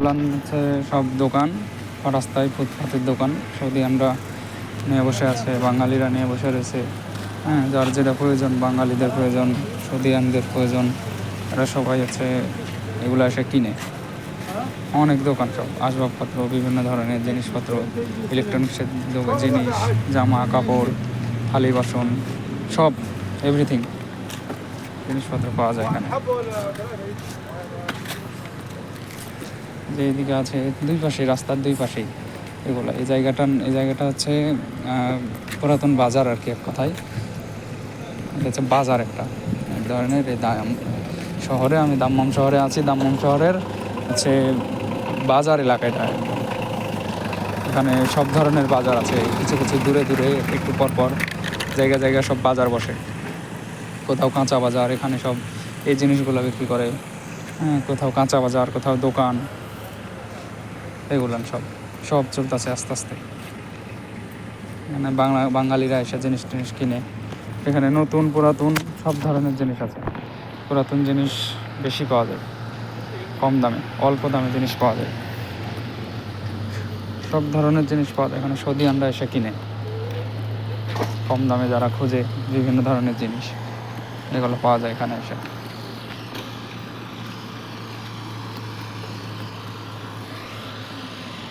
এগুলান হচ্ছে সব দোকান, রাস্তায় ফুটপাতের দোকান। সৌদিয়ানরা নিয়ে বসে আছে, বাঙালিরা নিয়ে বসে রয়েছে। হ্যাঁ, যার যেটা প্রয়োজন, বাঙালিদের প্রয়োজন, সৌদিয়ানদের প্রয়োজন, এরা সবাই হচ্ছে এগুলো এসে কিনে। অনেক দোকান, সব আসবাবপত্র, বিভিন্ন ধরনের জিনিসপত্র, ইলেকট্রনিক্সের জিনিস, জামা কাপড়, থালি বাসন, সব এভরিথিং জিনিসপত্র পাওয়া যায় এখানে। যে এদিকে আছে দুই পাশে, রাস্তার দুই পাশেই এগুলো। এই জায়গাটা হচ্ছে পুরাতন বাজার আর কি, এক কথায় এটা হচ্ছে বাজার একটা এক ধরনের। এই শহরে, আমি দাম্মাম শহরে আছি, দাম্মাম শহরের হচ্ছে বাজার এলাকাটা। এখানে সব ধরনের বাজার আছে, কিছু কিছু দূরে দূরে একটু পর পর জায়গায় সব বাজার বসে। কোথাও কাঁচা বাজার, এখানে সব এই জিনিসগুলো বিক্রি করে। হ্যাঁ, কোথাও কাঁচা বাজার, কোথাও দোকান, এগুলান সব সব চলতেছে আস্তে আস্তে। মানে বাঙালিরা এসে জিনিস কিনে। এখানে নতুন পুরাতন সব ধরনের জিনিস আছে। পুরাতন জিনিস বেশি পাওয়া যায়, কম দামে, অল্প দামে জিনিস পাওয়া যায়। সব ধরনের জিনিস পাওয়া যায় এখানে, সৌদিয়ানরা এসে কিনে কম দামে। যারা খোঁজে বিভিন্ন ধরনের জিনিস, এগুলো পাওয়া যায় এখানে এসে।